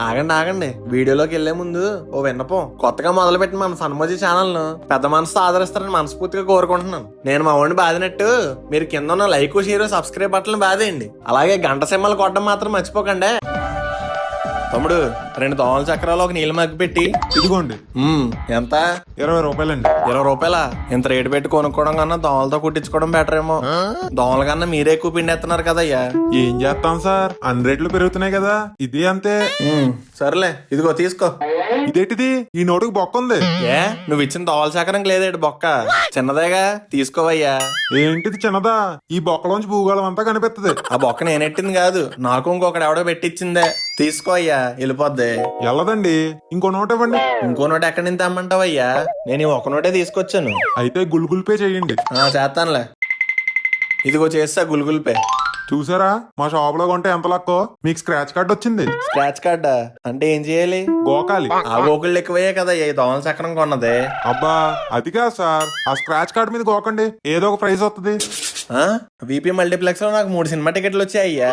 ఆగండి ఆగండి, వీడియోలోకి వెళ్లే ముందు ఓ విన్నపం. కొత్తగా మొదలు పెట్టిన మన ఫన్మోజీ ఛానల్ ను పెద్ద మనసుతో ఆదరిస్తారని మనస్ఫూర్తిగా కోరుకుంటున్నాను. నేను మా వాడిని బాధినట్టు మీరు కింద ఉన్న లైక్ షేర్ సబ్స్క్రైబ్ బటన్ బాదేయండి. అలాగే గంట సింహలు కొట్టడం మాత్రం మర్చిపోకండి. తమ్ముడు 2 దోమల చక్రాలు ఒక నీళ్ళు మగ్గి పెట్టి. ఇదిగోండి. ఎంత? 20 రూపాయలండి. 20 రూపాయల? ఇంత రేటు పెట్టి కొనుక్కోవడం కన్నా దోమలతో కుట్టించుకోవడం బెటర్ ఏమో. దోమల కన్నా మీరే ఎక్కువ పిండేస్తున్నారు కదయ్యా. ఏం చేస్తాం సార్, అన్ని రేట్లు పెరుగుతున్నాయి కదా, ఇది అంతే. సర్లే, ఇదిగో తీసుకో. ఇదేంటిది, ఈ నోటుకు బొక్క ఉంది. ఏ, నువ్వు ఇచ్చిన దోమల చక్రం లేదేటి బొక్క? చిన్నదేగా, తీసుకోవయ్యా. ఏంటిది చిన్నదా? ఈ బొక్కలోంచి భూగోళం అంతా కనిపిస్తుంది. ఆ బొక్క నేనెట్టింది కాదు, నాకు ఇంకొకటి ఎవడో పెట్టించిందే. తీసుకో అయ్యా, వెళ్ళిపోద్ది. వెళ్ళదండి, ఇంకో నోట్ ఇవ్వండి. ఇంకో నోట్ ఎక్కడి నుంచి తెమ్మంటావయ్యా? నేను ఈ ఒక నోటే తీసుకొచ్చాను. అయితే గుల్గుల్ పే చేయండి. చేస్తానులే. ఇదిగో చేస్తా గుల్గుల్ పే. చూసారా, మా షాప్ లో కొంటే ఎంత లక్కో. మీకు స్క్రాచ్ కార్డ్ వచ్చింది. స్క్రాచ్ కార్డా అంటే ఏం చేయాలి? గోకాలి. ఆ గోకుళ్ళు ఎక్కువయ్యే కదా ఈ దోమల చక్రం కొన్నది. అబ్బా అది కాదు సార్, ఆ స్క్రాచ్ కార్డ్ మీద గోకండి, ఏదో ఒక ప్రైజ్ వస్తుంది. వీపీ మల్టీప్లెక్స్ లో నాకు 3 సినిమా టికెట్లు వచ్చాయి అయ్యా.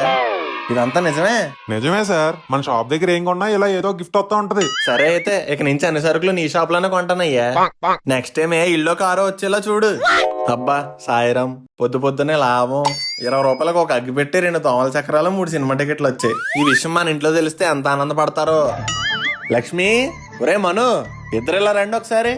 ఇదంతా నిజమే? నిజమే సార్, మన షాప్ దగ్గర ఏం కొన్నా ఇలా ఏదో గిఫ్ట్ వస్తా ఉంటది. సరే అయితే ఇక నుంచి అన్ని సరుకులు నీ షాప్ లోనే కొంటానయ్యా. నెక్స్ట్ టైం ఇల్లు కారో వచ్చేలా చూడు. అబ్బా సాయిరం, పొద్దు పొద్దునే లాభం. 20 రూపాయలకు ఒక అగ్గి పెట్టి 2 దోమల చక్రాలు 3 సినిమా టికెట్లు వచ్చాయి. ఈ విషయం మన ఇంట్లో తెలిస్తే ఎంత ఆనందపడతారో. లక్ష్మి, ఒరే మను, ఇద్దరు ఇలా రండి ఒకసారి.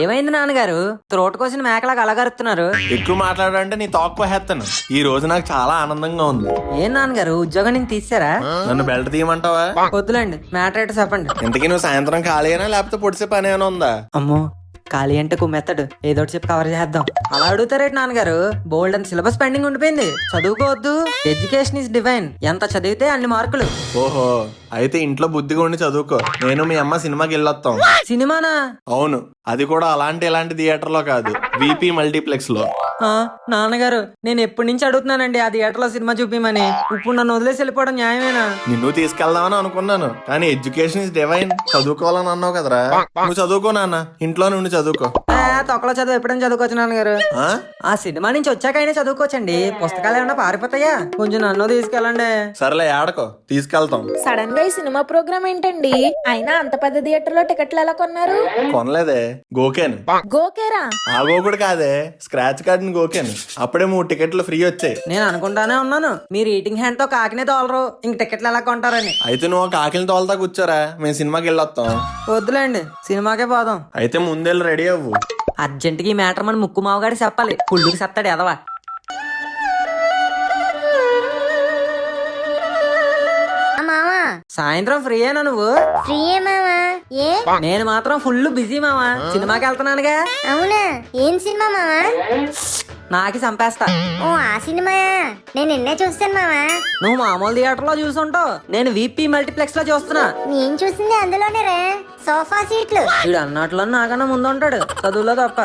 ఏమైంది నాన్నగారు, త్రోట కోసిన మేకలాగా అలగరుతున్నారు? ఎక్కువ మాట్లాడంటే నీ తోక పోహేస్తాను. ఈ రోజు నాకు చాలా ఆనందంగా ఉంది. ఏం నాన్నగారు, ఉద్యోగం నుంచి తీసారా? నన్ను బెల్ట్ తీయమంటావా? వద్దులేండి, మ్యాటర్ ఏంటో చెప్పండి. ఇంతకీ నువ్వు సాయంత్రం ఖాళీనా లేకపోతే పొడిసే పని ఏమైనా ఉందా? అమ్మో, ఖాళీ అంటే మెత్తడు ఏదో చెప్పి కవర్ చేద్దాం. అలా అడుగుతారేంటి నాన్నగారు, బోల్డ్ అండ్ సిలబస్ పెండింగ్ ఉండిపోయింది. చదువుకోవద్దు, ఎడ్యుకేషన్ ఇస్ డివైన్. ఎంత చదివితే అన్ని మార్కులు. ఓహో, అయితే ఇంట్లో బుద్ధిగా ఉండి చదువుకో. నేను మీ అమ్మ సినిమాకి వెళ్ళొస్తాం. సినిమానా? అవును, అది కూడా ఇలాంటి థియేటర్ లో కాదు, వీపీ మల్టీప్లెక్స్ లో. నాన్నగారు, నేను ఎప్పటి నుంచి అడుగుతున్నానండి ఆ థియేటర్ లో సినిమా చూపిమని. ఇప్పుడు నన్ను వదిలేసి వెళ్ళిపోవడం న్యాయమేనా? నిన్ను తీసుకెళ్దామని అనుకున్నాను, కానీ ఎడ్యుకేషన్ ఇస్ డివైన్, చదువుకోవాలని అన్నావు కదరా. నువ్వు చదువుకో నాన్న, ఇంట్లో నుండి చదువుకో. తొక్కలో చదువు ఎప్పుడైనా చదువుకోవచ్చు నాన్నగారు. ఆ సినిమా నుంచి వచ్చాకైనా చదువుకోవచ్చండి. పుస్తకాలు ఏమన్నా పారిపోతాయా? కొంచెం నన్ను తీసుకెళ్ళండి. సర్లే, ఆడకో, తీసుకెళ్తాం. సడన్ గా ఈ సినిమా ప్రోగ్రామ్ ఏంటండి? అయినా అంత పెద్ద థియేటర్ లో టికెట్లు ఎలా కొన్నారు? కొనలేదే, గోకేను. గోకేరా? ఆ గోకుడు కాదే, స్క్రాచ్ కార్డ్ ని గోకేను. అప్పుడే 3 టికెట్లు ఫ్రీ వచ్చాయి. నేను అనుకుంటానే ఉన్నాను, మీరు ఈటింగ్ హ్యాండ్ తో కాకినే తోలరు, ఇంక టికెట్లు ఎలా కొంటారని. అయితే నువ్వు కాకిని తోలుతా కూర్చోరా, మేము సినిమాకి వెళ్ళొస్తాం. వద్దులేండి, సినిమాకే పోదాం. అయితే ముందెళ్ళి రెడీ అవ్వు. అర్జెంట్ గా ఈ మ్యాటర్ మన ముక్కు మావగాడి చెప్పాలి. పుల్లుకి సత్తాడు ఎదవా. సాయంత్రం ఫ్రీయేనా నువ్వు? ఫ్రీయే మామా. ఏ? నేను మాత్రం ఫుల్ బిజీ మామా, సినిమాకి వెళ్తున్నానుగా. అవునా, ఏం సినిమా మామా? నాకి చంపేస్తా. ఓ ఆ సినిమా నేను నిన్నే చూస్తాను మామా. నువ్వు మామూలు థియేటర్ లో చూసుంటావు, నేను వీపీ మల్టీప్లెక్స్ లో చూస్తున్నా. నేను చూసింది అందులోనే రే, సోఫా సీట్లు. వీడు అన్నట్లో నాకన్నా ముందు ఉంటాడు, చదువులో తప్ప.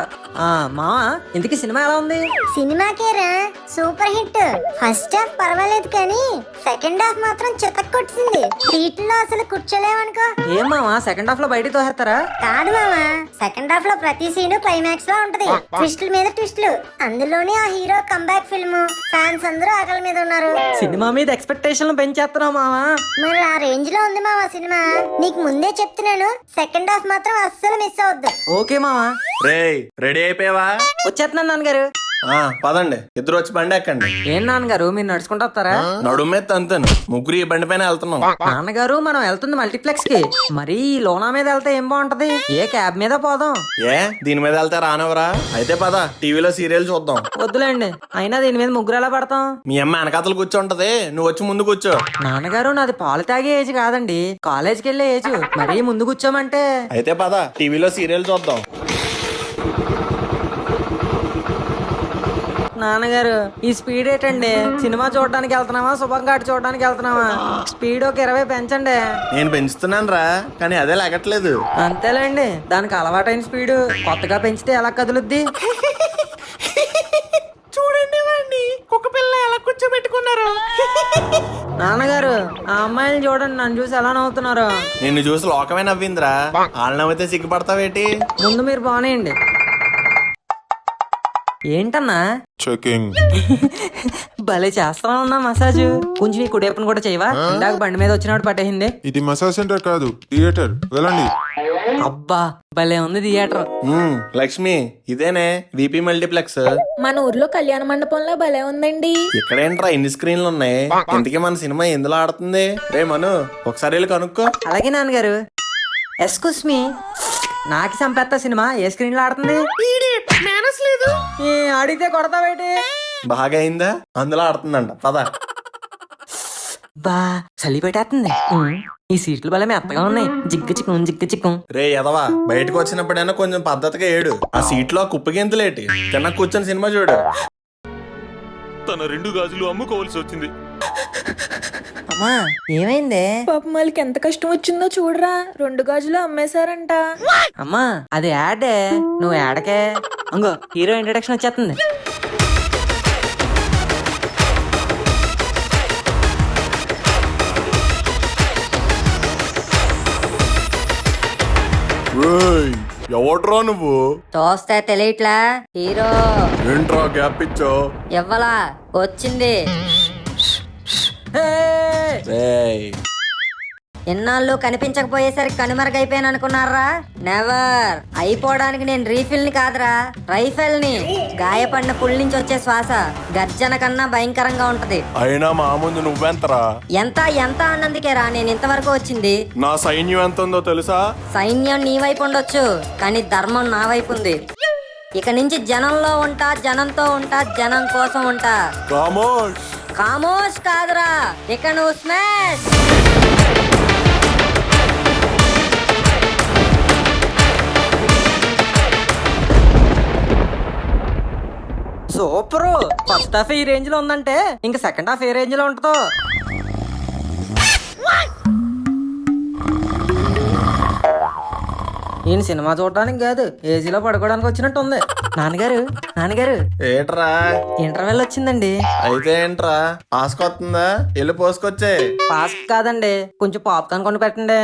మావా, ఇంతకీ సినిమా ఎలా ఉంది? సినిమాకేరా సూపర్ హిట్. ఫస్ట్ హాఫ్ పర్వాలేదు కానీ సెకండ్ హాఫ్ మాత్రం చితక్ కొట్టింది. సీట్లో అసలు కూర్చోలేమనుకో. ఏం మావా, సెకండ్ హాఫ్ లో బయటికి తోసేస్తారా? కాదు మామా, సెకండ్ హాఫ్ లో ప్రతి సీన్ క్లైమాక్స్ లో ఉంటది. ట్విస్టుల మీద ట్విస్టులు. అందులోనే ఆ హీరో కంబ్యాక్ ఫిల్మ్. ఫ్యాన్స్ అందరూ ఆకలి మీద ఉన్నారు. సినిమా మీద ఎక్స్పెక్టేషన్లు పెంచేస్తున్నావు మావా. మరి ఆ రేంజ్ లో ఉంది మావా సినిమా. నీకు ముందే చెప్తున్నాను, సెకండ్ హాఫ్ మాత్రం అస్సలు మిస్ అవద్దు. ఓకే మావా. రేయ్, రెడీ అయిపోయావా? వచ్చేస్తున్నాను నాన్నగారు. పదండి, ఇద్దరు వచ్చి బండి ఎక్కండి. ఏం నాన్నగారు, మీరు నడుచుకుంటూ వస్తారా? నడుమే తంతాను, ముగ్గురు ఈ బండి పైన వెళ్తున్నాం. నాన్నగారు, మనం వెళ్తుంది మల్టీప్లెక్స్ కి. మరి లోనా మీద వెళ్తే ఏం బాగుంటది? ఏ క్యాబ్ మీద పోదాం? దీని మీద వెళ్తే రానవరా? అయితే పద, టీవీలో సీరియల్ చూద్దాం. వద్దులేండి, అయినా దీని మీద ముగ్గురు ఎలా పడతాం? మీ అమ్మ వెనకాతలు కూర్చోంటది, నువ్వు వచ్చి ముందు కూర్చో. నాన్నగారు, నాది పాలు తాగే ఏజ్ కాదండి, కాలేజ్కి వెళ్ళే ఏజ్. మరీ ముందు కూర్చోమంటే? అయితే పద, టీవీలో సీరియల్ చూద్దాం. నాన్నగారు, ఈ స్పీడ్ ఏంటండి? సినిమా చూడడానికి వెళ్తున్నావా, శుభం ఘాట్ చూడడానికి వెళ్తున్నావా? స్పీడ్ ఒక 20 పెంచండి. నేను పెంచుతున్నాను రా, కానీ అదే లాగట్లేదు. అంతేలేండి, దానికి అలవాటైన స్పీడ్ కొత్తగా పెంచితే ఎలా కదులుద్ది? చూడండి వాడిని, కుక్క పిల్ల ఎలా కూర్చోబెట్టుకున్నారు. నాన్నగారు, ఆ అమ్మాయిని చూడండి, నన్ను చూసి ఎలా నవ్వుతున్నారు. నిన్ను చూసి లోకమే నవ్విందిరా, వాళ్ళు నవ్వితే సిగ్గుపడతావేటి? ముందు మీరు బానేయండి. ఏంటన్నా చెకింగ్. భలే చేస్తా ఉన్నా మసాజ్. కొంచెం ఈ కుడేపుని కూడా చేయవా? ఇందాక బండి మీద వచ్చినప్పుడు పట్టేసింది. ఇది మసాజ్ సెంటర్ కాదు, థియేటర్. వెళ్ళండి. అబ్బా భలే ఉంది థియేటర్. లక్ష్మి ఇదేనే విపి మల్టీప్లెక్స్. మన ఊర్లో కళ్యాణ మండపంలో భలే ఉందండి. ఇక్కడేంట్రా ఇన్ని స్క్రీన్లు ఉన్నాయి? ఇంతకీ మన సినిమా ఎందులో ఆడుతుంది? రే మను ఒకసారి వెళ్ళి కనుక్కో. అలాగే నాన్నగారు. ఎస్కుస్ మీ, నాకి సంపేత్త సినిమా ఏ స్క్రీన్ లో ఆడుతుంది? ఏ, అడిగితే కొడతావేటి? బాగా అయిందా? అందులో ఆడుతుందంట పద. బా చలి పెట్టేస్తుంది. ఈ సీట్లు భలే మెత్తగా ఉన్నాయి. జిగ్గు చిక్కం జిగ్గు చిక్కం. రే ఎదవా, బయటకు వచ్చినప్పుడైనా కొంచెం పద్ధతిగా ఏడు. ఆ సీట్లో కుప్పగింతలేటి కింద కూర్చొని సినిమా చూడు. తన 2 గాజులు అమ్ముకోవాల్సి వచ్చింది. అమ్మా ఏమైందే? పాపం వాళ్ళకి ఎంత కష్టం వచ్చిందో చూడరా, 2 గాజులు అమ్మేశారంట. అమ్మా అది యాడే, నువ్వు యాడకే. అంగో హీరో ఇంట్రడక్షన్ వచ్చేస్తుంది. ఎవడ్రా నువ్వు? చూస్తే తెలియట్లా హీరో. ఏంట్రా గ్యాప్ ఇచ్చో? ఇవ్వలా వచ్చింది. ఇన్నాళ్ళు కనిపించకపోయేసరికి కనుమరుగైపోయాను అనుకున్నారా? నెవర్. అయిపోవడానికి నేను రీఫిల్ ని కాదురా, రైఫిల్ ని. గాయపడిన పుల్ నుంచి వచ్చే శ్వాస గర్జన కన్నా భయంకరంగా ఉంటది. అయినా మా ముందు నువ్వెంతరా? ఎంత ఎంత అన్నందుకేరా నేను ఇంతవరకు వచ్చింది. నా సైన్యం ఎంత ఉందో తెలుసా? సైన్యం నీ వైపు ఉండొచ్చు, కానీ ధర్మం నా వైపు ఉంది. ఇక నుంచి జనంలో ఉంటా, జనంతో ఉంటా, జనం కోసం ఉంటా. కామోష్. ఖామోష్ కాదురా, ఇక నువ్వు స్మాష్. సూపర్. ఫస్ట్ హాఫ్ ఈ రేంజ్ లో ఉందంటే ఇంకా సెకండ్ హాఫ్ ఏ రేంజ్ లో ఉంటుందో. నేను సినిమా చూడడానికి కాదు, ఏసీలో పడుకోవడానికి వచ్చినట్టు ఉంది. నాన్నగారు నాన్నగారు ఏట్రా? ఇంటర్వెల్ వచ్చిందండి. అయితే ఏంట్రా, ఆసుకొస్తుందా? వెళ్ళి పోసుకొచ్చే. పాస్ కాదండి, కొంచెం పాప్కార్న్ కొని పెట్టండి.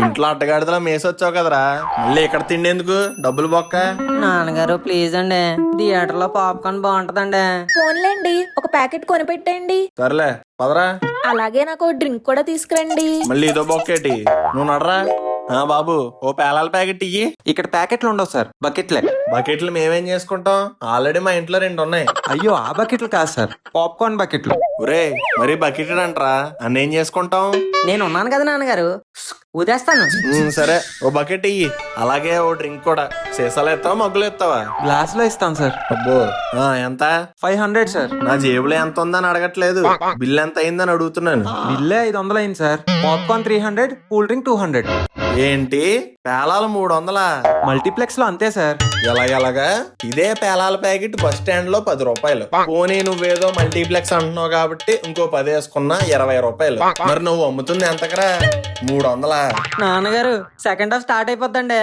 ఇంట్లో అట్టగాడిదలా మేసొచ్చావు కదరా, మళ్ళీ ఇక్కడ తిండేందుకు? డబ్బులు బొక్క. నాన్నగారు ప్లీజ్ అండి, థియేటర్ లో పాప్కార్న్ బాగుంటదండి. ఫోన్లేండి, ఒక ప్యాకెట్ కొనిపెట్టండి. సర్లే పదరా. అలాగే నాకు డ్రింక్ కూడా తీసుకురండి. మళ్ళీ ఇదో బొక్కేటి? నువ్వు నడరా. బాబు ఓ పేలాల ప్యాకెట్ ఇయ్యి. ఇక్కడ ప్యాకెట్లు ఉండవు సార్, బకెట్లే. బకెట్లు మేమేం చేసుకుంటాం? ఆల్రెడీ మా ఇంట్లో 2 ఉన్నాయి. అయ్యో ఆ బకెట్లు కాదు సార్, పాప్కార్న్ బకెట్లు. ఒరే మరి బకెట్ అంటరా, అన్నేం చేసుకుంటాం? నేను ఉన్నాను కదా నాన్నగారు, ఊదేస్తాను. సరే ఓ బకెట్ ఇయ్యి. అలాగే ఓ డ్రింక్ కూడా. సీసాలు ఎత్తావా మగ్గులు ఎత్తావా? గ్లాస్ లో ఇస్తాం సార్. అబ్బో ఎంత? 500 సార్. నా జేబులో ఎంత ఉందని అడగట్లేదు, బిల్ ఎంత అయిందని అడుగుతున్నాను. బిల్లే 500 అయింది సార్. Popcorn 300, cool drink 200. ఏంటి పేలాలు 300? మల్టీప్లెక్స్ లో అంతే సార్. ఎలాగెలాగా? ఇదే పేలాల ప్యాకెట్ బస్ స్టాండ్ లో 10 రూపాయలు. పోనీ నువ్వేదో మల్టీప్లెక్స్ అంటున్నావు కాబట్టి ఇంకో 10 వేసుకున్నా 20 రూపాయలు. మరి నువ్వు అమ్ముతుంది ఎంతకరా? 300. నాన్నగారు సెకండ్ హాఫ్ స్టార్ట్ అయిపోద్దండి.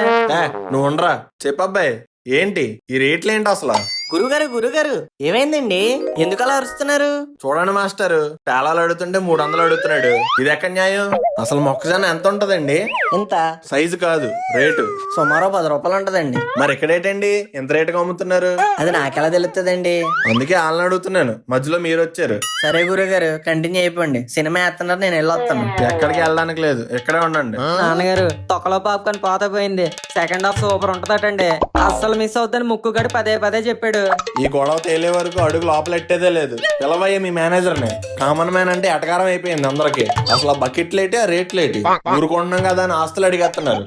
నువ్వు ఉండరా. చెప్పబ్బాయి ఏంటి ఈ రేట్లు ఏంటి అసలు? గురుగారు ఏమైందండి? ఎందుకు అలా అరుస్తున్నారు? చూడండి మాస్టర్, పేలాలు అడుగుతుంటే 300 అడుగుతున్నాడు. ఇది ఎక్కడ న్యాయం? అసలు మొక్కజొన్న ఎంత ఉంటదండి? ఎంత? సైజు కాదు రేటు. సుమారు 10 రూపాయలు ఉంటదండి. మరి ఎక్కడేటండి ఎంత రేటుగా అమ్ముతున్నారు? అది నాకెలా తెలుస్తుందండి? అందుకే వాళ్ళని అడుగుతున్నాను, మధ్యలో మీరు వచ్చారు. సరే గురుగారు కంటిన్యూ అయిపోండి, సినిమా వేస్తున్నారు, నేను వెళ్ళొస్తాను. ఎక్కడికి వెళ్ళడానికి లేదు, ఇక్కడే ఉండండి. నాన్నగారు తొక్కలో పాప్కార్న్ పాత పోయింది, సెకండ్ హాఫ్ సూపర్ ఉంటదటండి. అస్సలు మిస్ అవుద్దని ముక్కు గడి పదే చెప్పాడు. ఈ గొడవ తేలే వరకు అడుగు లోపలెట్టేదే లేదు. పిలవయ్య మీ మేనేజర్ ని. కామన్ మ్యాన్ అంటే ఎటకారం అయిపోయింది అందరికి. అసలు ఆ బకెట్లేటి ఆ రేట్లేటి? ఊరుకుంటున్నాం కదా అని ఆస్తులు అడిగేస్తున్నారు.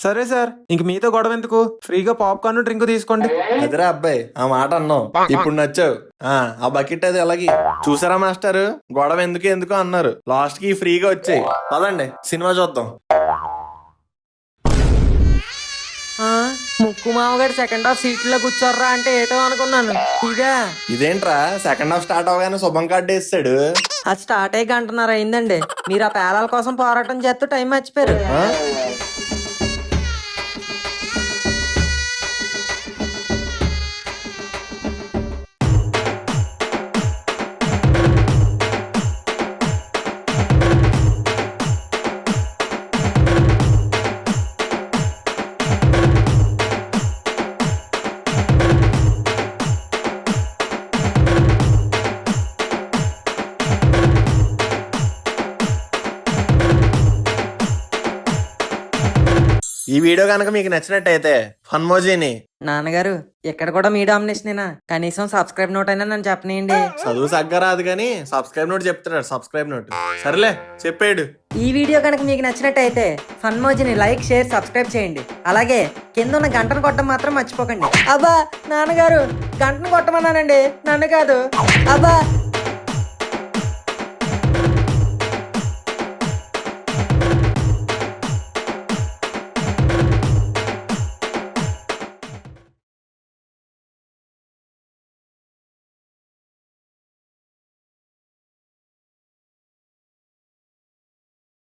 సరే సార్, ఇంక మీతో గొడవ ఎందుకు, ఫ్రీగా పాప్కార్న్ డ్రింక్ తీసుకోండి. అదిరా అబ్బాయి, ఆ మాట అన్నావు, ఇప్పుడు నచ్చావు. ఆ బకెట్ అది ఎలాగి చూసారా మాస్టర్? గొడవ ఎందుకు అన్నారు, లాస్ట్ కి ఫ్రీగా వచ్చాయి. పదండి సినిమా చూద్దాం. ముక్కు మామగారు సెకండ్ హాఫ్ సీట్లో కూర్చోర్రా అంటే ఏటో అనుకున్నాను. ఇదేంట్రా సెకండ్ హాఫ్ స్టార్ట్ అవగానే శుభం కార్డు వేస్తాడు. అది స్టార్ట్ అయ్యి గంటన్నర అయిందండి. మీరు ఆ పేలాల కోసం పోరాటం చేస్తూ టైం మర్చిపోయారు. ఈ వీడియో కనుక మీకు నచ్చినట్టయితే ఫన్మోజీని నాన్నగారు ఇక్కడ కూడా మీ డామినేషనేనా? కనీసం సబ్స్క్రైబ్ నోట్ అయినా నన్ను చెప్పనీయండి. చదువు సగ్గా రాదు కానీ సబ్స్క్రైబ్ నోట్ చెప్తున్నాడు. సబ్స్క్రైబ్ నోట్ సరేలే చెప్పాడు. ఈ వీడియో కనుక మీకు నచ్చినట్టయితే ఫన్మోజిని లైక్, షేర్, సబ్స్క్రైబ్ చేయండి. అలాగే కింద ఉన్న గంటను కొట్టడం మాత్రం మర్చిపోకండి. అబ్బా నాన్నగారు, గంటను కొట్టమన్నానండి, నన్ను కాదు. అబ్బా